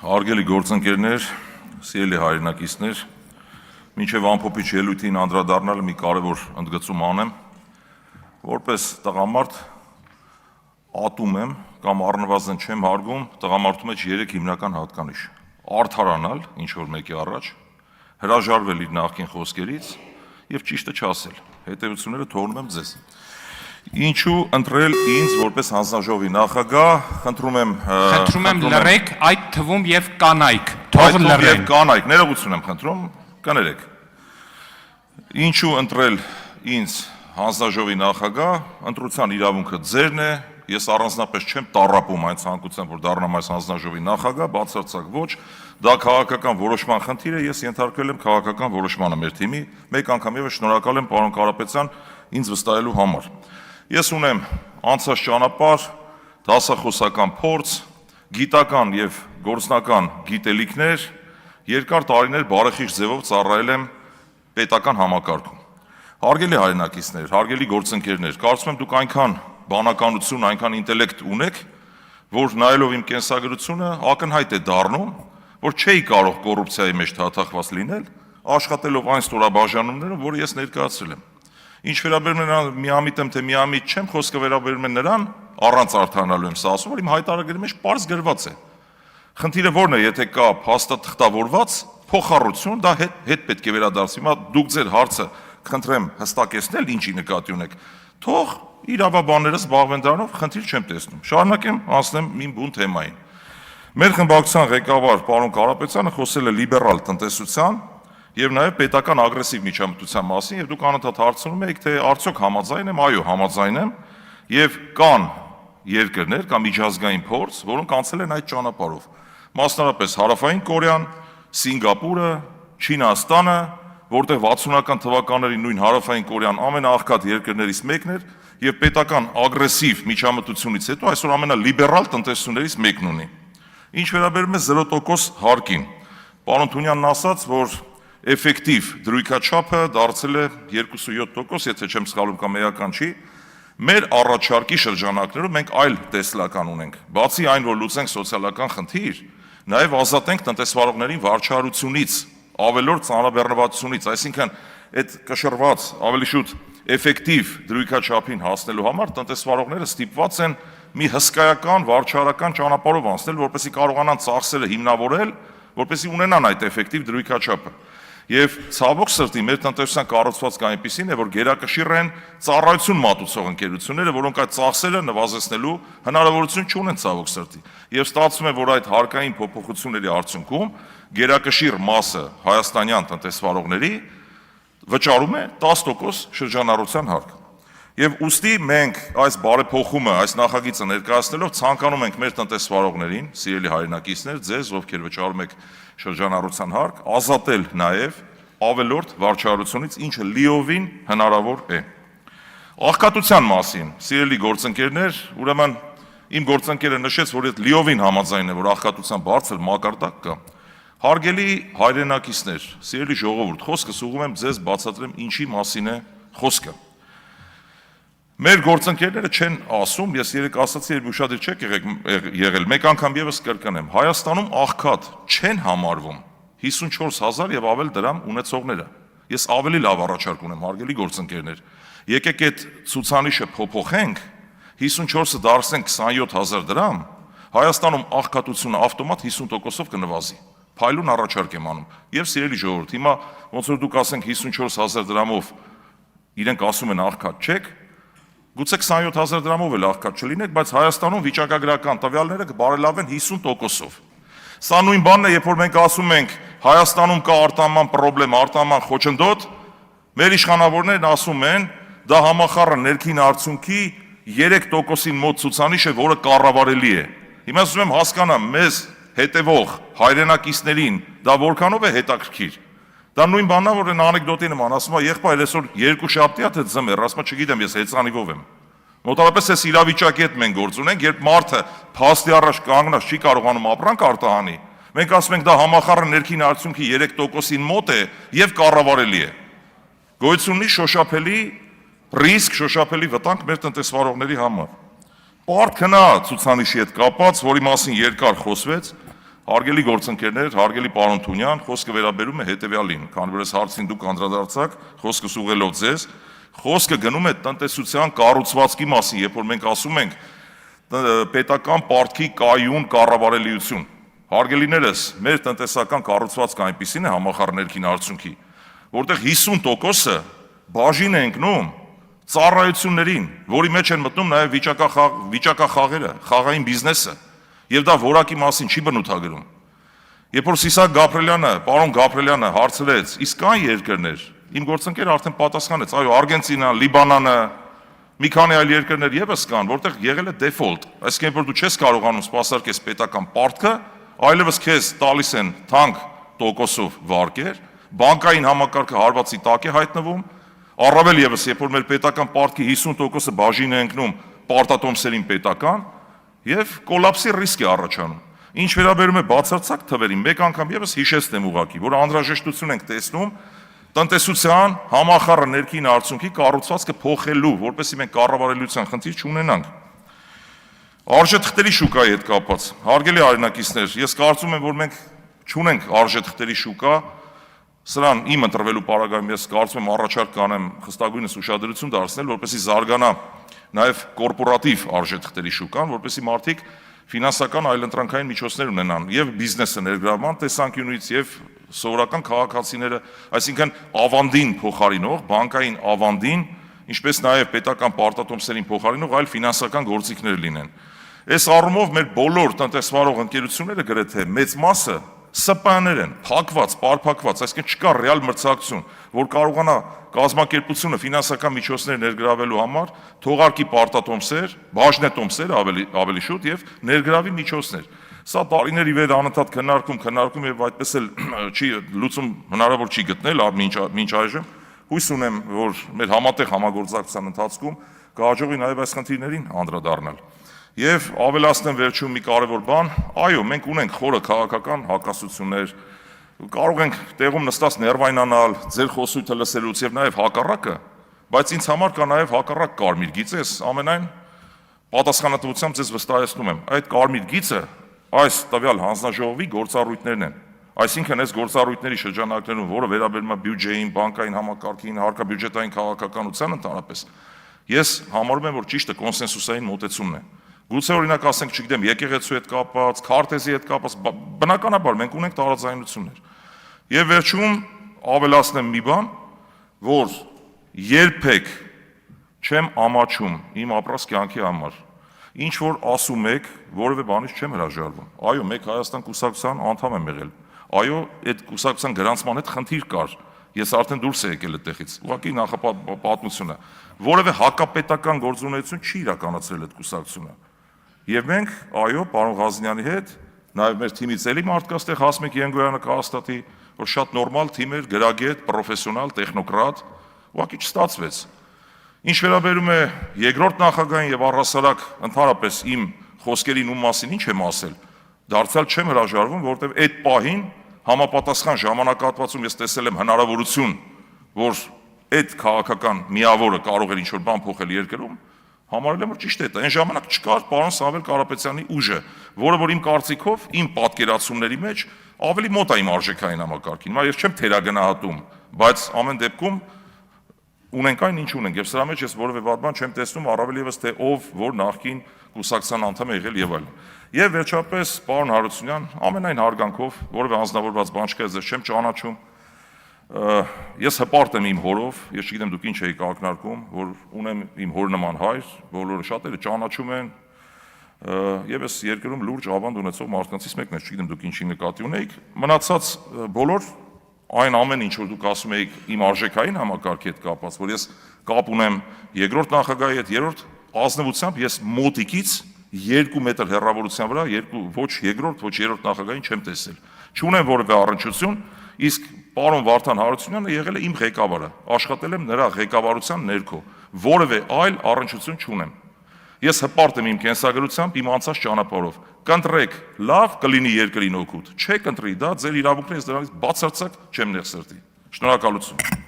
Հարգելի գործընկերներ, սիրելի հայրենակիցներ, մինչև ամփոփիչ ելույթին անդրադառնալը մի կարևոր ընդգծում անեմ, որպես տղամարդ ատում եմ կամ առնվազն չեմ հարգում տղամարդու մեջ 3 հիմնական հատկանիշ. արդարանալ ինչ որ մեկի առաջ, հրաժարվել իր նախկին խոսքերից եւ ճիշտը չասել։ Հետևությունները թողնում եմ ձեզ։ Ինչու ընտրել ինձ որպես հանձնաժողովի նախագահ, խնդրում եմ լռեք, այդ թվում եւ կանայք, թող լռեն։ Կանայք, ներողություն եմ խնդրում, կներեք։ Ինչու ընտրել ինձ հանձնաժողովի նախագահ, ընտրության իրավունքը ձերն է, ես առանձնապես չեմ տառապում այն ցանկությամբ, որ դառնամ այս հանձնաժողովի նախագահ, բացարձակ ոչ, դա քաղաքական որոշման խնդիր է, ես ենթարկվել եմ քաղաքական որոշմանը մեր թիմի, մեկ անգամ եւս շնորհակալ եմ պարոն Կարապետյան ինձ վստահելու համար։ Ես ունեմ անցած ճանապարհ, դասախոսական փորձ, գիտական եւ գործնական գիտելիքներ, երկար տարիներ բարեխիղճ ձևով ծառայել եմ պետական համակարգում։ Հարգելի հայրենակիցներ, հարգելի գործընկերներ, կարծում եմ դուք այնքան բանականություն, այնքան ինտելեկտ ունեք, որ նայելով իմ կենսագրությունը ակնհայտ է դառնում, որ չէի կարող կոռուպցիայի մեջ թաթախված լինել, աշխատելով այն ստորաբաժանումներում, որ ես ներկայացրել եմ։ Ինչ վերաբերում է միամիտ եմ, թե միամիտ չեմ, խոսքը վերաբերում է նրան, առանց արդարանալու եմ սա ասում, որ իմ հայտարարագրի մեջ պարզ գրված է։ Խնդիրը որն է, եթե կա փաստաթղթավորված փոխառություն, դա հետ պետք է վերադարձվի։ Հիմա դուք ձեր հարցը խնդրեմ հստակեցնել, ինչի նկատի ունեք, թող իրավաբանները զբաղվեն դրանով, խնդիր չեմ տեսնում։ Շարունակեմ, անցնեմ իմ բուն թեմային։ Մեր խմբակցության ղեկավար պարոն Կարապետյանը խոսել է լիբերալ տնտեսության եւ նաեւ պետական ագրեսիվ միջամտության մասին, եւ դուք անընդհատ հարցնում եք, թե արդյոք համաձայն եմ, այո, համաձայն եմ, եւ կան երկրներ կամ միջազգային փորձ, որոնք անցել են այդ ճանապարհով։ Մասնավորապես Հարավային Կորեան, Սինգապուրը, Չինաստանը, որտեղ 60-ական թվականների նույն Հարավային Կորեան ամենաաղքատ երկրներից մեկն էր եւ պետական ագրեսիվ միջամտությունից հետո այսօր ամենալիբերալ տնտեսություններից մեկն ունի։ Ինչ վերաբերում է 0% հարկին, պարոն Թունյանն ասաց, որ էֆեկտիվ դրույքաչափը դարձել է 2.7%, եթե չեմ սխալվում կամ էական չի, մեր առաջարկի շրջանակներում մենք այլ տեսլական ունենք, բացի այն, որ լուծենք սոցիալական խնդիր, նաև ազատենք տնտեսվարողներին վարչարությունից, ավելորդ ծանրաբեռնվածությունից, այսինքն այդ կշռված ավելի շուտ էֆեկտիվ դրույքաչափին հասնելու համար տնտեսվարողները ստիպված են մի հսկայական վարչարական ճանապարհով անցնել, որպեսզի կարողանան ծախսերը հիմնավորել, որպեսզի ունենան այդ էֆեկտիվ դրույքաչափը։ Եվ ցավոք սրտի մեր տնտեսության կառուցվածքը այնպիսին է, որ գերակշիռ են ծառայություն մատուցող ընկերությունները, որոնք այդ ծախսերը նվազեցնելու հնարավորություն չունեն ցավոք սրտի։ Եվ ստացվում է, որ այդ հարկային փոփոխությունների արդյունքում գերակշիռ մասը հայաստանյան տնտեսվարողների վճարում է 10% շրջանառության հարկ։ Եվ ուստի մենք այս բարեփոխումը, այս նախագիծը ներկայացնելով ցանկանում ենք մեր տնտեսվարողներին, սիրելի հայրենակիցներ, ձեզ, ովքեր վճարում եք շրջանառության հարկ, ազատել նաև ավելորդ վարչարությունից, ինչը լիովին հնարավոր է։ Աղքատության մասին, սիրելի գործընկերներ, ուրեմն իմ գործընկերը նշեց, որ այդ լիովին համաձայն է, որ աղքատության բարձր մակարդակ կա։ Հարգելի հայրենակիցներ, սիրելի ժողովուրդ, խոսքս ուղղում եմ ձեզ բացատրեմ ինչի մասին է խոսքը։ Մեր գործընկերները չեն ասում, ես երեք ասացի, երբ ուշադիր չեք եղել, մեկ անգամ եւս կրկնեմ, Հայաստանում աղքատ չեն համարվում 54,000 եւ ավել դրամ ունեցողները։ Ես ավելի լավ առաջարկ ունեմ, հարգելի գործընկերներ։ Եկեք այդ ցուցանիշը փոփոխենք, 54-ը դարձնենք 27,000 դրամ, Հայաստանում աղքատությունը ավտոմատ 50%-ով կնվազի։ Փայլուն առաջարկ եմ անում։ Եվ սիրելի ժողովուրդ, հիմա ոնց որ դուք ասենք 54,000 դրամով իրենք ասում են աղքատ չեք, գուցե 27,000 դրամով էլ աղքատ չլինեք, բայց Հայաստանում վիճակագրական տվյալները կբարելավեն 50%-ով։ Սա նույն բանն է, երբ որ մենք ասում ենք Հայաստանում կա արտահանման պրոբլեմ, արտահանման խոչընդոտ, մեր իշխանավորներն ասում են, դա համախառն ներքին արդյունքի 3%-ին մոտ ցուցանիշ է, որը կառավարելի է։ Հիմա ասում եմ հասկանամ, մեզ հետևող հայրենակիցներին դա որքանով է հետաքրքիր։ Դա նույն բանն է, որ այն անեկդոտի նման ասում է, եղբայր, այսօր երկու շաբթի թե ձմեռ, ասում է, չգիտեմ, ես հեծանիվով եմ։ Մոտավորապես այս իրավիճակի հետ մենք գործ ունենք, երբ մարդը փաստի առաջ կանգնած չի կարողանում ապրանք արտահանի, մենք ասում ենք դա համախառն ներքին արդյունքի 3%-ին մոտ է եւ կառավարելի է։ Գոյություն ունի շոշափելի ռիսկ, շոշափելի վտանգ մեր տնտեսվարողների համար։ Պարտքնա ցուցանիշի հետ կապած, որի մասին երկար խոսվեց, Հարգելի գործընկերներ, հարգելի պարոն Թունյան, խոսքը վերաբերում է հետևյալին, քանի որ այս հարցին դուք անդրադարձաք, խոսքս ուղղելով ձեզ, խոսքը գնում է տնտեսության կառուցվածքի մասին, երբ որ մենք ասում ենք պետական պարտքի կայուն կառավարելիություն։ Հարգելիներս, մեր տնտեսական կառուցվածքը այնպիսին է համախառն ներքին արդյունքի, որտեղ 50%-ը բաժին է ընկնում ծառայություններին, որի մեջ են մտնում նաև վիճակախաղերը, խաղային բիզնեսը, եւ դա որակի մասին չի բնութագրում։ Երբ որ Սիսակ Գաբրելյանը, պարոն Գաբրելյանը հարցրեց, իսկ կան երկրներ, իմ գործընկերը արդեն պատասխանեց, այո, Արգենտինան, Լիբանանը, մի քանի այլ երկրներ եւս կան, որտեղ եղել է դեֆոլտ, այսինքն որ դու չես կարողանում սպասարկես պետական պարտքը, այլևս քեզ տալիս են թանկ տոկոսով վարկեր, բանկային համակարգը հարվածի տակ է հայտնվում, առավել եւս, երբ որ մեր պետական պարտքի 50%-ը բաժին է ընկնում պարտատոմսերին պետական, եւ կոլապսի ռիսկ է առաջանում։ Ինչ վերաբերում է բացարձակ թվերին, մեկ անգամ եւս հիշեցնեմ ուղղակի, որ անհրաժեշտություն ենք տեսնում տնտեսության համախառն ներքին արդյունքի կառուցվածքը փոխելու, որպեսզի մենք կառավարելիության խնդիր չունենանք։ Արժեթղթերի շուկայի հետ կապված, հարգելի հայրենակիցներ, ես կարծում եմ, որ մենք չունենք արժեթղթերի շուկա, սրան իմ ընտրվելու պարագայում ես կարծում եմ առաջարկ կանեմ խստագույնս ուշադրություն դարձնել, որպեսզի զարգանա նաև կորպորատիվ արժեթղթերի շուկան, որպեսզի մարդիկ ֆինանսական այլընտրանքային միջոցներ ունենան եւ բիզնեսը ներգրավման տեսանկյունից եւ սովորական քաղաքացիները, այսինքն ավանդին փոխարինող, բանկային ավանդին, ինչպես նաև պետական պարտատոմսերին փոխարինող այլ ֆինանսական գործիքներ լինեն։ Այս առումով մեր բոլոր տնտեսվարող ընկերությունները գրեթե մեծ մասը ՍՊԸ-ներ են, փակված, պարփակված, այսինքն չկա ռեալ մրցակցություն, որ կարողանա կազմակերպությունը ֆինանսական միջոցներ ներգրավելու համար թողարկի պարտատոմսեր, բաժնետոմսեր ավելի շուտ եւ ներգրավի միջոցներ։ Սա տարիների վեր անընդհատ քննարկում եւ այդպես էլ չի լուծում հնարավոր չի գտնել մինչ այժմ։ Հույս ունեմ, որ մեր համատեղ համագործակցության ընթացքում կհաջողվի նաեւ այս խնդիրներին անդրադառնալ։ Եվ ավելացնեմ վերջում մի կարևոր բան, այո, մենք ունենք խորը քաղաքական հակասություններ, կարող ենք տեղում նստած ներվայնանալ, ձեր խոսույթը լսելուց եւ նաեւ հակառակը, բայց ինձ համար կա նաեւ հակառակ կարմիր գիծ, ամենայն պատասխանատվությամբ ձեզ վստահեցնում եմ, այդ կարմիր գիծը այս տվյալ հանձնաժողովի գործառույթներն են։ Այսինքն այս գործառույթների շրջանակներում, որը վերաբերում է բյուջեին, բանկային համակարգին, հարկաբյուջետային քաղաքականության ընդհանրապես, ես համարում եմ, որ ճիշտը կոնսենսուսային մոտեցումն է։ Գուցե օրինակ ասենք, չգիտեմ, եկեղեցու հետ կապված, քարտեզի հետ կապված, բնականաբար մենք ունենք տարաձայնություններ։ Եվ վերջում ավելացնեմ մի բան, որ երբեք չեմ ամաչում իմ ապրած կյանքի համար։ Ինչ որ ասում եք, որևէ բանից չեմ հրաժարվում։ Այո, մեկ Հայաստան կուսակցության անդամ եմ եղել։ Այո, այդ կուսակցության գրանցման հետ խնդիր կար։ Ես արդեն դուրս եմ եկել այդտեղից։ Ուղղակի նախապատմությունը։ Որևէ հակապետական գործունեություն չի իրականացրել այդ կուսակցությունը։ Եվ մենք, այո, պարոն Ղազնյանի հետ, նաև մեր թիմից էլի մարդկա ստեղ Հասմիկ Ենգոյանը կհաստատի, որ շատ նորմալ թիմ էր, գրագետ, պրոֆեսիոնալ, տեխնոկրատ, ուղղակի չստացվեց։ Ինչ վերաբերում է երկրորդ նախագահին եւ առհասարակ ընդհանրապես իմ խոսքերին ու մասին ինչ եմ ասել, դարձյալ չեմ հրաժարվում, որովհետեւ այդ պահին համապատասխան ժամանակահատվածում ես տեսել եմ հնարավորություն, որ այդ քաղաքական միավորը կարող էր ինչ-որ բան փոխել երկրում, համարել եմ, որ ճիշտ է դա։ Այն ժամանակ չկար պարոն Սամվել Կարապետյանի ուժը, որը որ իմ կարծիքով, իմ պատկերացումների մեջ ավելի մոտ է իմ արժեքային համակարգին։ Հիմա ես չեմ թերագնահատում, բայց ամեն դեպքում ունենք այն ինչ ունենք, եւ սրա մեջ ես որևէ վատ բան չեմ տեսնում, առավել եւս թե ով որ նախկին կուսակցության անդամ է եղել եւ այլն։ Եվ վերջապես, պարոն Հարությունյան, ամենայն հարգանքով, որևէ անձնավորված բան չկա, ես չեմ ճանաչում։ Ես հպարտ եմ իմ հորով, ես չգիտեմ դուք ինչ եք ակնարկում, որ ունեմ իմ հոր նման հայր, բոլորը շատերը ճանաչում են, եւ ես երկրում լուրջ ավանդ ունեցող մարդկանցից մեկն եմ, չգիտեմ դուք ինչի նկատի ունեիք, մնացած բոլոր այն ամեն ինչ որ դուք ասում եք իմ արժեքային համակարգի հետ կապված, որ ես կապ ունեմ երկրորդ նախագահի հետ, երրորդ ազնվությամբ ես մոտիկից 2 մետր հեռավորության վրա ոչ երկրորդ, ոչ երրորդ նախագահին չեմ տեսել։ Չունեմ որևէ առնչություն, իսկ պարոն Վարդան Հարությունյանը եղել է իմ ղեկավարը, աշխատել եմ նրա ղեկավարության ներքո, որևէ այլ առնչություն չունեմ։ Ես հպարտ եմ իմ կենսագրությամբ, իմ անցած ճանապարհով։ Կընտրեք, լավ կլինի երկրին օգուտ, չեք ընտրի, դա ձեր իրավունքն է, ես դրանից բացարձակ չեմ նեղսրտի։ Շնորհակալություն։